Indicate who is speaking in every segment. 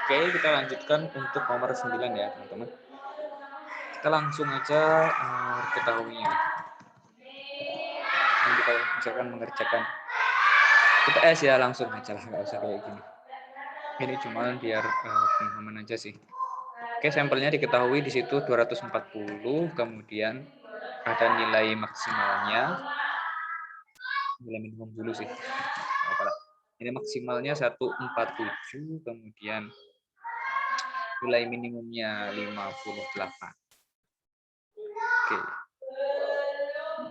Speaker 1: Oke, kita lanjutkan untuk nomor 9 ya, teman-teman. Kita langsung aja ketahuinya. Nanti kalau misalkan mengerjakan UTS ya langsung aja lah, nggak usah kayak gini. Ini cuma biar pemahaman aja sih. Oke, sampelnya diketahui di situ 240, kemudian ada nilai maksimalnya, nilai minimum dulu sih. Apalah. Ini maksimalnya 147, kemudian nilai minimumnya 58. Oke.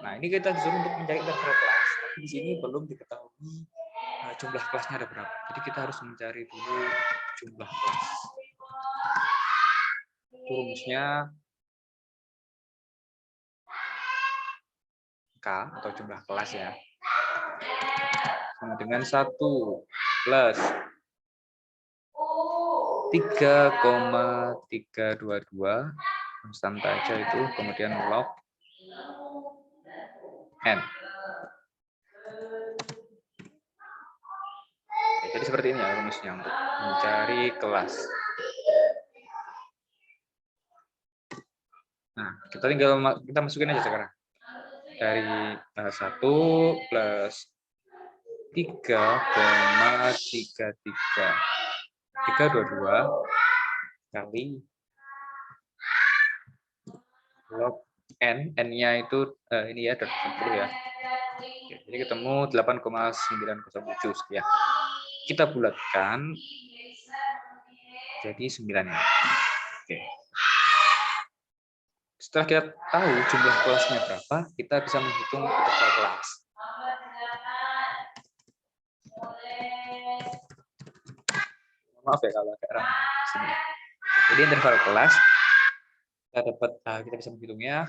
Speaker 1: Nah, ini kita disuruh untuk mencari interval kelas. Tapi di sini belum diketahui jumlah kelasnya ada berapa. Jadi kita harus mencari dulu jumlah kelas. Rumusnya K atau jumlah kelas ya. Sama dengan 1 plus 3,322 konstanta aja itu, kemudian log n. Jadi seperti ini ya rumusnya untuk mencari kelas. Nah, kita masukin aja sekarang. Dari 1 plus 3,333 kali log n, n-nya itu ini ya 240 ya. Oke, jadi ketemu 8,907 sekian. Kita bulatkan jadi 9 ya. Oke. Setelah kita tahu jumlah kelasnya berapa, kita bisa menghitung interval kelas. Maaf ya kalau agak ramai sini. Jadi interval kelas kita bisa menghitungnya.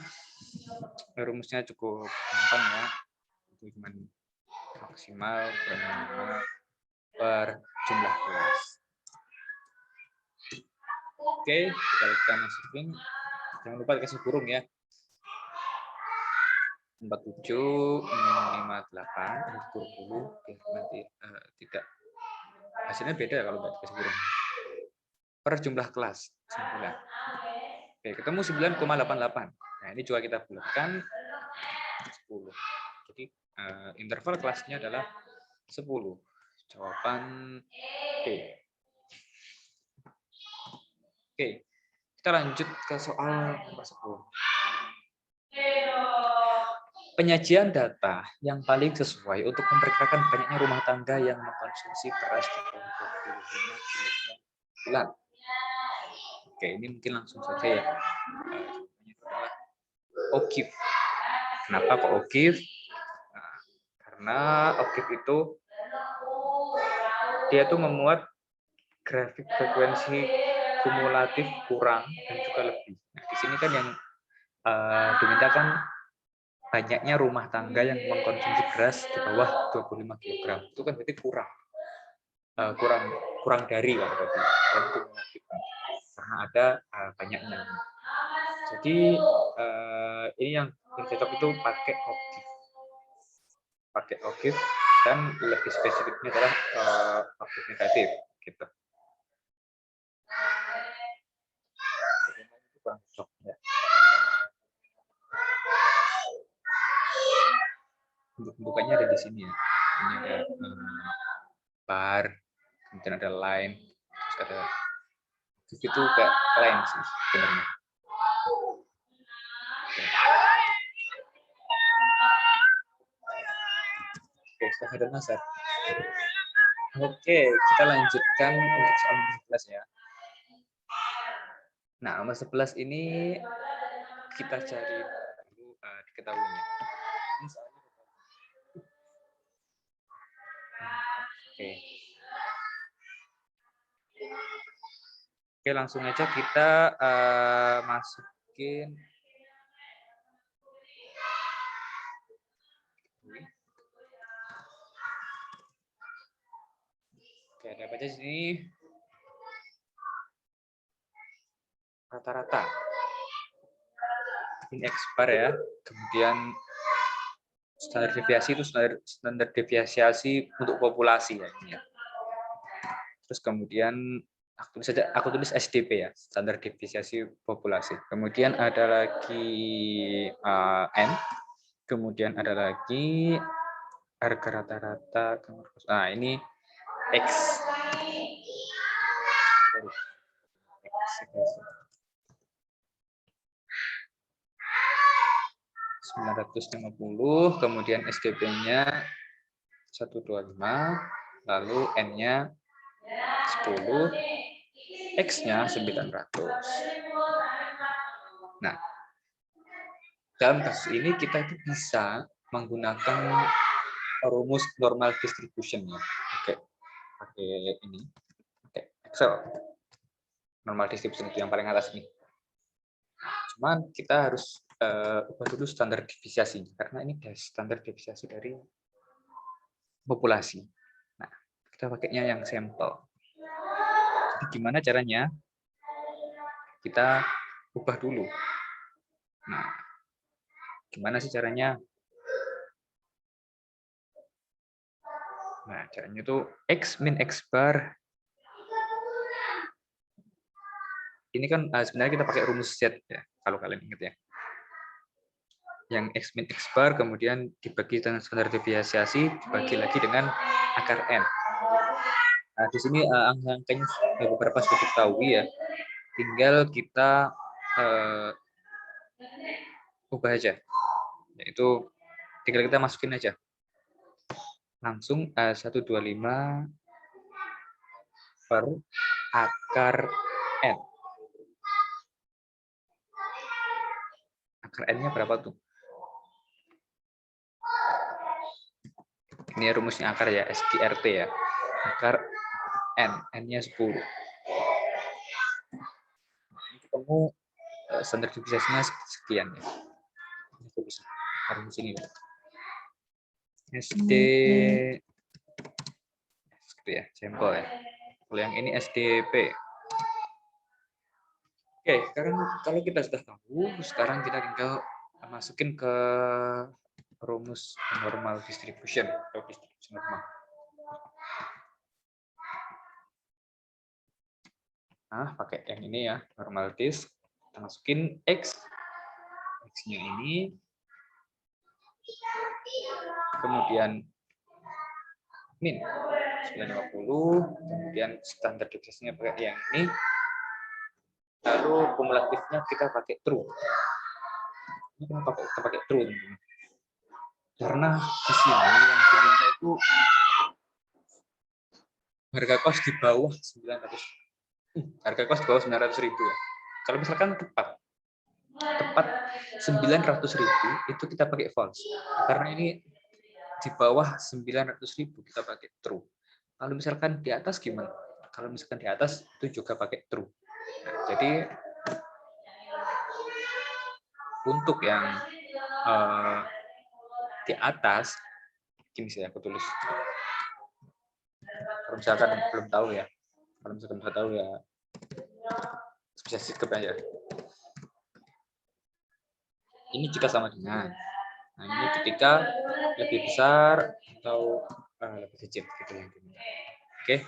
Speaker 1: Rumusnya cukup gampang ya. Itu cuma maksimal per minimal per jumlah kelas. Oke, kita masukin. Jangan lupa dikasih kurung ya. 47 58 kurung dulu biar nanti tidak hasilnya beda kalau nggak dikasih kurung. Per jumlah kelas 9. Oke, ketemu 9,88. Nah, ini juga kita bulatkan 10. Jadi interval kelasnya adalah 10. Jawaban B. Oke, kita lanjut ke soal nomor 10. Penyajian data yang paling sesuai untuk memperkirakan banyaknya rumah tangga yang mengkonsumsi beras di bawah 25 kg bulan. Oke, ini mungkin langsung saja ya. Jawabannya adalah OGIF. Kenapa kok OGIF? Nah, karena OGIF itu dia tuh memuat grafik frekuensi kumulatif kurang dan juga lebih. Nah, di sini kan yang dimintakan banyaknya rumah tangga yang mengkonsumsi beras di bawah 25 kg. Itu kan berarti kurang dari kan berarti. Dan kumulatif. Karena ada banyaknya. Jadi ini yang cocok itu pakai OGIF. Pakai OGIF dan lebih spesifiknya adalah OGIF negatif gitu. Kurang cocok ya. Bentukannya ada di sini ya. Ini ada bar, kemudian ada line, terus ada itu kayak line sih sebenarnya. Oke, sudah ada Nasar. Oke, kita lanjutkan untuk soal nomor 11 ya. Nah, nomor 11 ini kita cari dulu diketahuinya. Ini soalnya Oke. Oke, langsung aja kita masukin. Oke, ada apa aja sini? Rata-rata. In X bar ya. Kemudian standar deviasi itu standar deviasi untuk populasi ya ini ya. Terus kemudian Aku tulis SDP ya, standar deviasi populasi. Kemudian ada lagi N, kemudian ada lagi harga rata-rata. Nah, ini X. 950, kemudian SDP-nya 125, lalu N-nya 10, X-nya 900. Nah, dalam kasus ini kita itu bisa menggunakan rumus normal distribution ya. Pakai ini, pakai Excel. Normal distribution itu yang paling atas ini. Cuman kita harus ubah dulu standar deviasi karena ini standar deviasi dari populasi. Nah, kita pakainya yang sampel. Jadi gimana caranya? Kita ubah dulu. Nah, gimana sih caranya? Nah, caranya itu X min X bar. Ini kan sebenarnya kita pakai rumus Z ya, kalau kalian ingat ya. Yang X min X bar kemudian dibagi dengan standar deviasi, dibagi lagi dengan akar N. Nah, di sini angka-angkanya beberapa sudah diketahui ya. Tinggal kita ubah aja. Yaitu tinggal kita masukin aja. Langsung 125 per akar N. Akar N-nya berapa tuh? Ini rumusnya akar ya, SQRT ya. Akar N, N-nya 10. Ini ketemu standar deviasinya sekian ya. Ini bisa rumus ini ya. SD gitu ya, sampel ya. Kalau yang ini SDP. Oke, sekarang kalau kita sudah tahu, sekarang kita tinggal masukin ke rumus normal distribution atau distribution normal. Nah, pakai yang ini ya, normal dis. Kita masukin X. X-nya ini. Kemudian min 950, kemudian standar deviasinya pakai yang ini. Lalu kumulatifnya kita pakai true. Ini kenapa kita pakai true? Karena di sini yang diminta itu harga kos di bawah 900. Harga kos di bawah 900.000 ya. Kalau misalkan tepat 900.000 itu kita pakai false. Karena ini di bawah 900.000 kita pakai true. Kalau misalkan di atas gimana? Kalau misalkan di atas itu juga pakai true. Nah, jadi untuk yang di atas, ini saya aku tulis. Kalau misalkan belum tahu ya, kalau misalkan belum tahu ya bisa skip aja. Ini jika sama dengan. Nah, ini ketika lebih besar atau lebih kecil gitu yang diminta. Oke.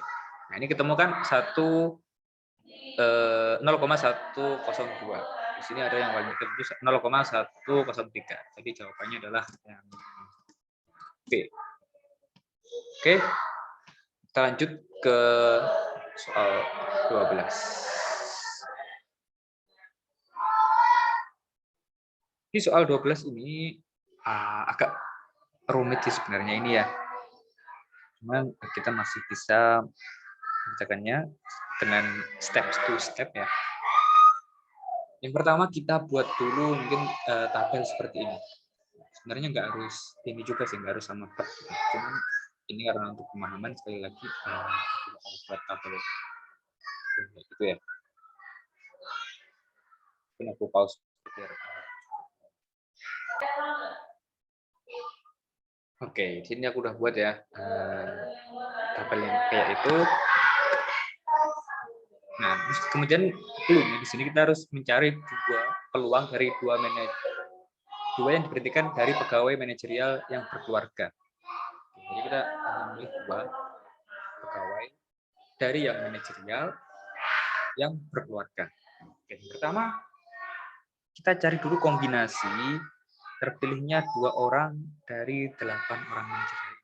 Speaker 1: Nah, ini ketemukan 0,102. Di sini ada yang paling kecil 0,103. Jadi jawabannya adalah yang B. Oke. Kita lanjut ke soal 12. Di soal 12 ini agak rumit sih sebenarnya ini ya. Cuman kita masih bisa mengerjakannya dengan step to step ya. Yang pertama kita buat dulu mungkin tabel seperti ini. Sebenarnya nggak harus ini juga sih, nggak harus sama per. Cuman ini karena untuk pemahaman sekali lagi buat tabel gitu ya. Mungkin aku pause biar. Oke, di sini aku udah buat ya tabel yang kayak itu. Nah, terus kemudian belum di sini kita harus mencari dua peluang dari dua yang diberhentikan dari pegawai manajerial yang berkeluarga. Jadi kita ambil dua pegawai dari yang manajerial yang berkeluarga. Oke, pertama kita cari dulu kombinasi terpilihnya 2 orang dari 8 orang manajerial.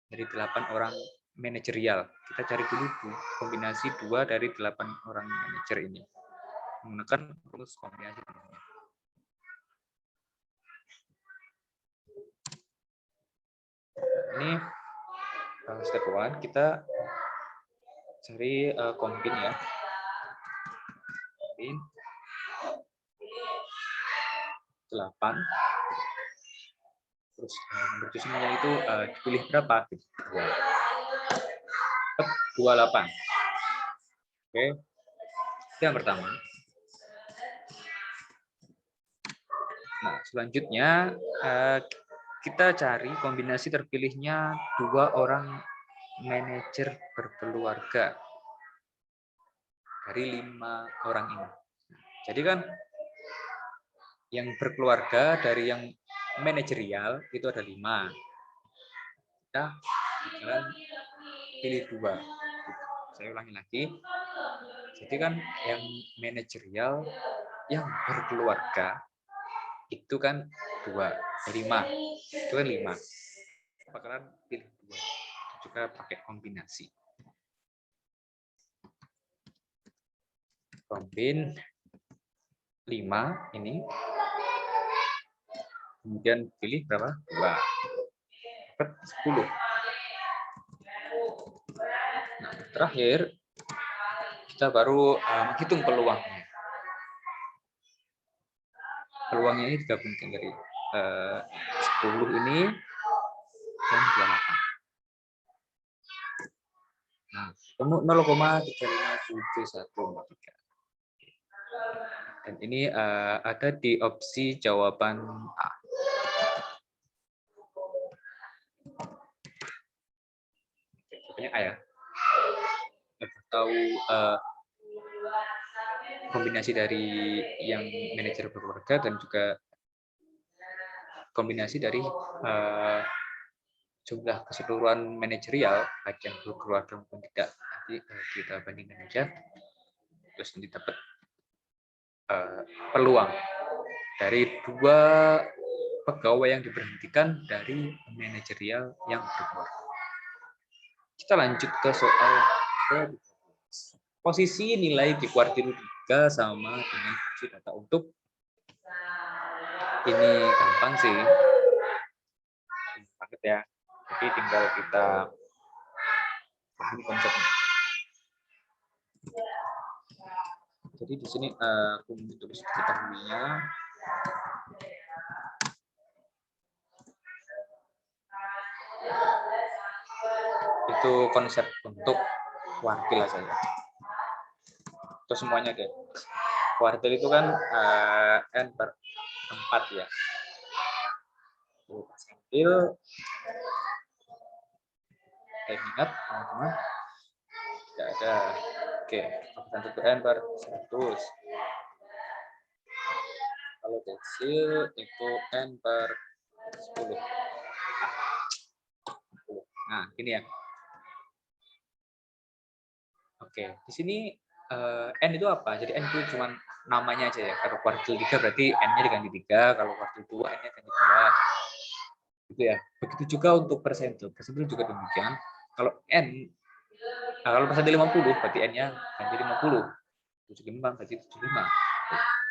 Speaker 1: Dari 8 orang manajerial. Kita cari dulu kombinasi 2 dari 8 orang manajer ini. Menggunakan rumus kombinasi. Ini step 1, kita cari kombin ya. Kombin 8. Terus nomor susunannya itu dipilih berapa? 28. Oke. Itu yang pertama. Nah, selanjutnya kita cari kombinasi terpilihnya 2 orang manajer berkeluarga dari 5 orang ini. Jadi kan yang berkeluarga dari yang manajerial itu ada 5. Kita bakalan pilih 2. Saya ulangi lagi. Jadi kan yang manajerial yang berkeluarga itu kan 2, 5. Itu kan 5. Bakalan pilih 2. Itu juga pakai kombinasi. Kombin 5 ini. Kemudian pilih berapa? 2. Dapat 10. Nah, terakhir kita baru menghitung peluangnya. Peluangnya ini digabungkan dari 10 ini dan 28. Nah, ketemu 0,35713. Dan ini ada di opsi jawaban A. Jawabannya A ya. Tahu kombinasi dari yang manajer berkeluarga dan juga kombinasi dari jumlah keseluruhan manajerial baik yang berkeluarga maupun tidak. Nanti kita bandingkan aja, terus nanti dapat peluang dari 2 pegawai yang diberhentikan dari manajerial yang berkeluarga. Kita lanjut ke soal posisi nilai di kuartil 3 sama dengan versi data untuk ini gampang sih. Paket ya. Jadi tinggal kita pahami konsepnya. Jadi di sini aku tulis diketahuinya. Itu konsep untuk kuartil saja. Itu semuanya deh. Kuartil itu kan n per 4 ya. Kuartil ingat teman-teman tidak ada. Oke, satu n per 100. Kalau desil itu n per 10. Nah, ini ya. Oke, di sini n itu apa? Jadi n itu cuma namanya aja ya. Kalau kuartil 3 berarti n-nya diganti 3, kalau kuartil 2 n-nya ganti 2. Gitu ya. Begitu juga untuk persentil. Persentil juga demikian. Kalau n kalau persentil 50 berarti n-nya ganti 50. 75 berarti 75.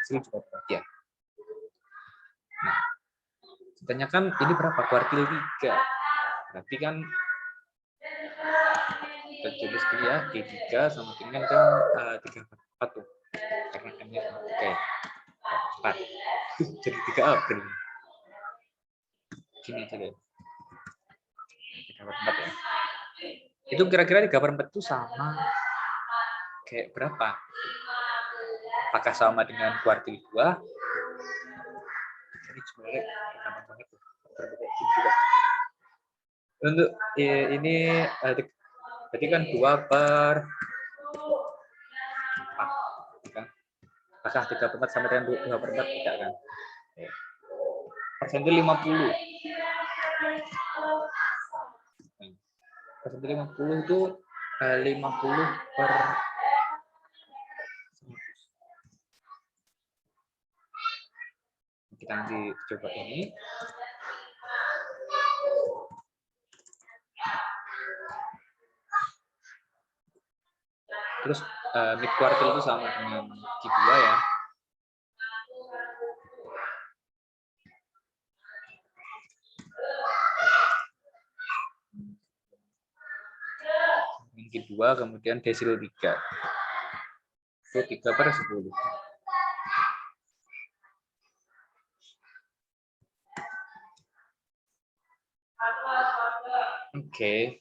Speaker 1: Hasil juga demikian. Nah, ditanyakan ini berapa? Kuartil 3. Berarti kan tulis dulu ya, D3 sama dengan kan 3/4 tuh. Karena M-nya 3. 4. Jadi 3 April. Sini aja deh. 3/4 ya. Itu kira-kira 3/4 itu sama kayak berapa? Apakah sama dengan kuartil 2? Ini sebenarnya gampang banget tuh. Juga. Untuk ini berarti kan 2/4. Apakah 3/4 sama dengan 2/4? Tidak kan? Persentil 50. Persentil 50 itu 50 per Kita nanti coba ini. Terus mid quartile itu sama dengan Q2 ya. Q2 kemudian desil 3. Itu 3/10. Oke.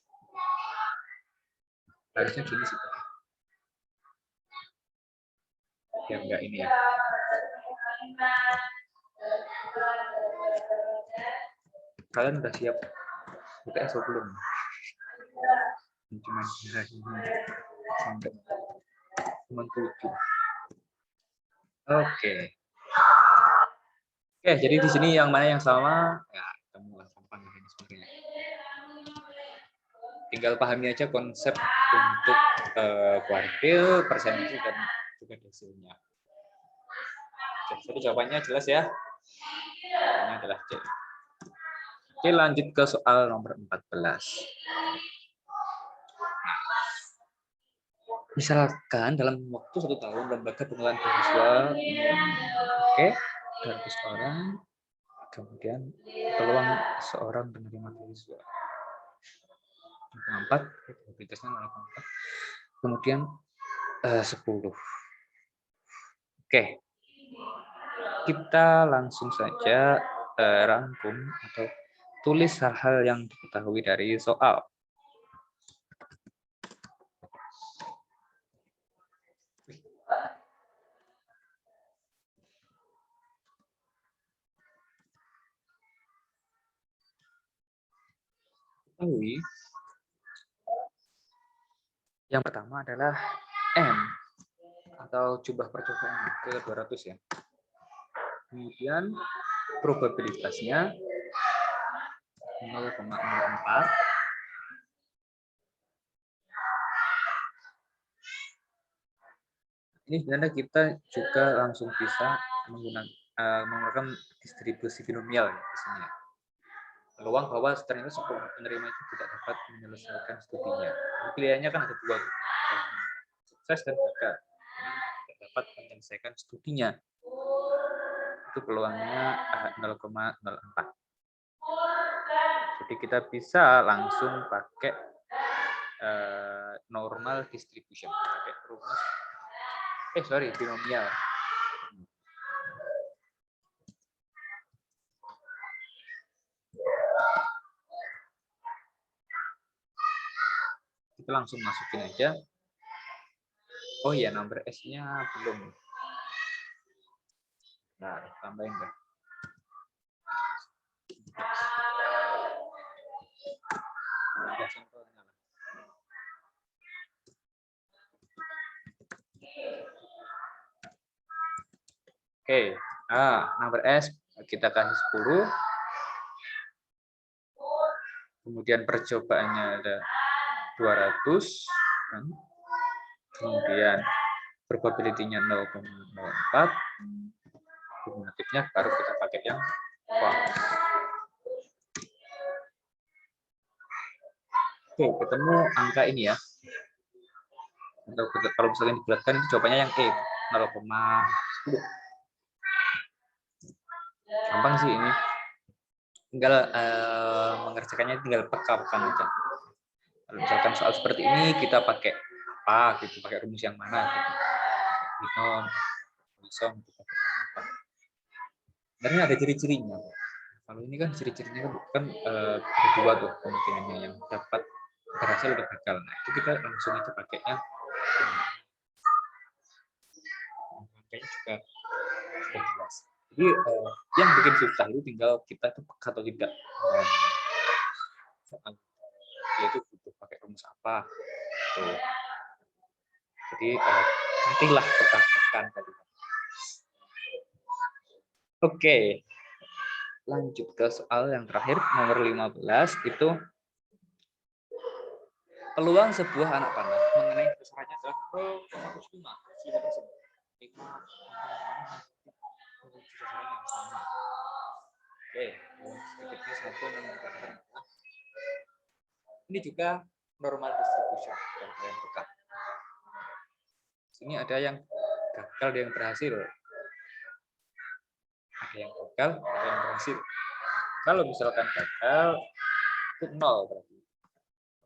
Speaker 1: Harusnya gini sih. Ya enggak ini ya. Kalian udah siap UTS atau belum? Cuma sampai 7. Oke. Oke, jadi di sini yang mana yang sama? Ya, ketemu lah gampang ini sebenarnya. Tinggal pahami aja konsep untuk kuartil, persentil, dan juga desilnya. Jadi jawabannya jelas ya. Jawabannya adalah C. Oke, lanjut ke soal nomor 14. Misalkan dalam waktu 1 tahun lembaga pengelolaan beasiswa, oke, 200 orang, kemudian peluang seorang penerima beasiswa 0,4, probabilitasnya 0,4, kemudian 10. Oke, kita langsung saja rangkum atau tulis hal-hal yang diketahui dari soal. Ketahui yang pertama adalah M atau jumlah percobaan ke 200 ya. Kemudian probabilitasnya 0,04. Ini sebenarnya kita juga langsung bisa menggunakan distribusi binomial ya di sini. Peluang bahwa ternyata sebuah penerima itu tidak dapat menyelesaikan studinya. Pilihannya kan ada 2, sukses dan gagal. Tidak dapat menyelesaikan studinya. Itu peluangnya 0,04. Jadi kita bisa langsung pakai normal distribution, pakai rumus binomial. Kita langsung masukin aja. Oh iya, number S-nya belum. Nah, tambahin deh. Oke, number S kita kasih 10. Kemudian percobaannya ada 200. Kemudian probability-nya 0,04. Kumulatifnya baru kita pakai yang false. Oke, ketemu angka ini ya. Kalau misalnya dibulatkan itu jawabannya yang E, 0,10. Gampang sih ini. Tinggal mengerjakannya tinggal peka-pekan aja. Kalau misalkan soal seperti ini kita pakai apa gitu, pakai rumus yang mana gitu. Binom, Poisson, kita pakai apa. Sebenarnya ada ciri-cirinya. Kalau ini kan ciri-cirinya kan ada 2 tuh kemungkinannya, yang dapat berhasil atau gagal. Nah, itu kita langsung aja pakainya. Kayaknya juga sudah jelas. Jadi yang bikin susah itu tinggal kita tuh peka atau tidak. Yaitu butuh pakai rumus apa. Tuh. Jadi nantilah peka-pekan tadi. Oke. Lanjut ke soal yang terakhir, nomor 15, itu peluang sebuah anak panah mengenai besarannya adalah 0,5%. menuju sasaran yang sama. Oke, sedikitnya satu menunjukkan. Ini juga normal distribution yang kalian buka. Sini ada yang gagal, ada yang berhasil. Ada yang gagal, ada yang berhasil. Kalau misalkan gagal, itu 0 berarti.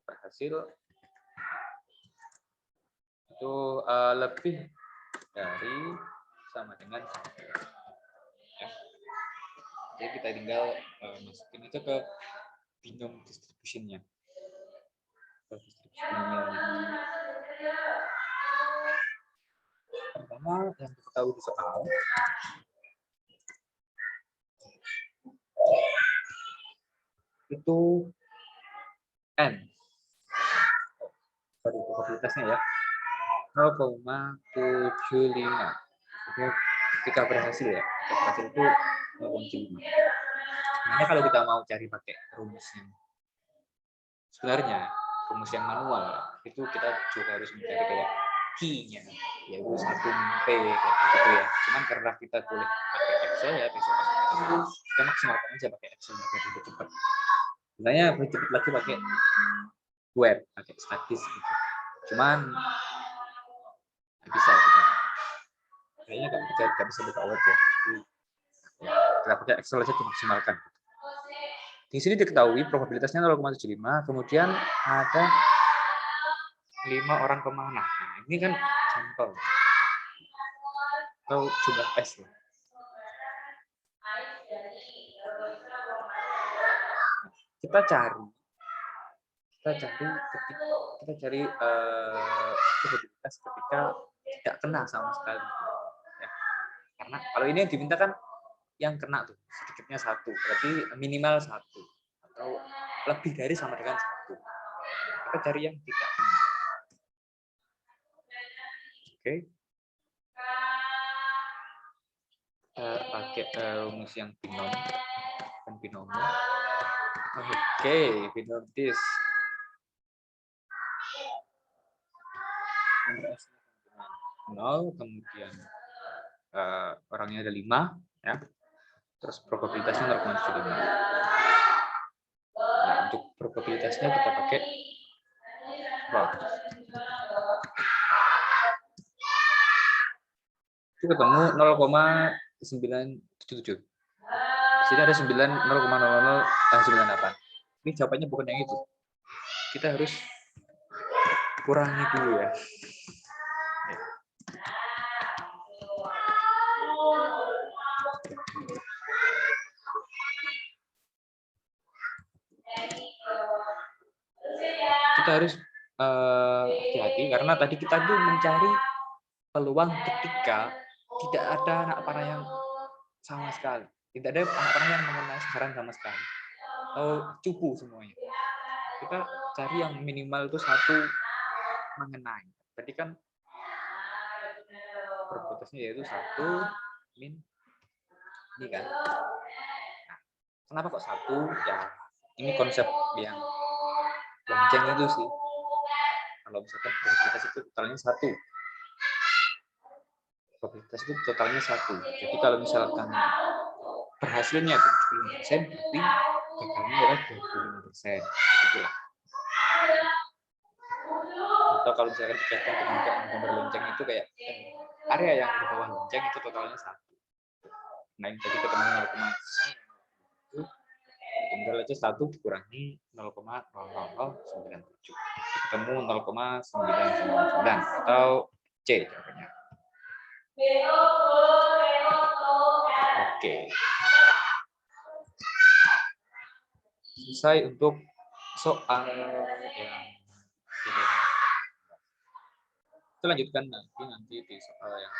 Speaker 1: Berhasil itu lebih dari sama dengan 1. Ya. Jadi kita tinggal masukin aja ke binom distribution-nya. Pertama yang kita tahu di soal itu N. Sorry, probabilitasnya ya. 0,75. Itu ketika berhasil ya. Ketika berhasil itu 0,75. Sebenarnya kalau kita mau cari pakai rumus yang sebenarnya rumus yang manual itu kita juga harus mencari kayak key-nya, yaitu 1 P gitu ya. Cuman karena kita boleh pakai Excel ya, besok kita maksimalkan aja pakai Excel biar lebih cepat. Sebenarnya lebih cepat lagi pakai web, pakai statis gitu. Cuman nggak bisa kita. Kayaknya nggak bisa buka web ya. Jadi, ya kita pakai Excel aja dimaksimalkan. Di sini diketahui probabilitasnya 0,75, kemudian ada 5 orang kemana. Nah, ini kan sampel atau jumlah S. Kita cari probabilitas ketika tidak kena sama sekali. Ya. Karena kalau ini yang diminta kan yang kena tuh sedikitnya 1, berarti minimal 1 atau lebih dari sama dengan 1. Kita cari yang tidak kena. Oke. Kita pakai rumus yang binom dan binomnya. Oke, binom this. Nol, kemudian orangnya ada 5, ya. Terus probabilitasnya 0,75. Nah, untuk probabilitasnya kita pakai itu ketemu 0,977. Sini ada 0,0098. Ini jawabannya bukan yang itu. Kita harus kurangi dulu ya. Kita harus hati-hati karena tadi kita tuh mencari peluang ketika tidak ada anak panah yang sama sekali, tidak ada anak panah yang mengenai sasaran sama sekali, atau cupu semuanya. Kita cari yang minimal itu 1 mengenai. Tadi kan probabilitasnya yaitu 1 min ini kan. Nah, kenapa kok 1? Ya ini konsep yang lonceng itu sih. Kalau misalkan probabilitas itu totalnya 1. Probabilitas itu totalnya 1. Jadi kalau misalkan berhasilnya 75%, berarti gagalnya adalah 25%. Itulah. Atau kalau misalkan dikaitkan dengan gambar lonceng itu kayak area yang di bawah lonceng itu totalnya 1. Nah, ini tadi ketemu 0,1. Tinggal aja 1 dikurangi 0,0097. Ketemu 0,999 atau C jawabannya. Oke. Selesai untuk soal yang kita lanjutkan nanti di soal yang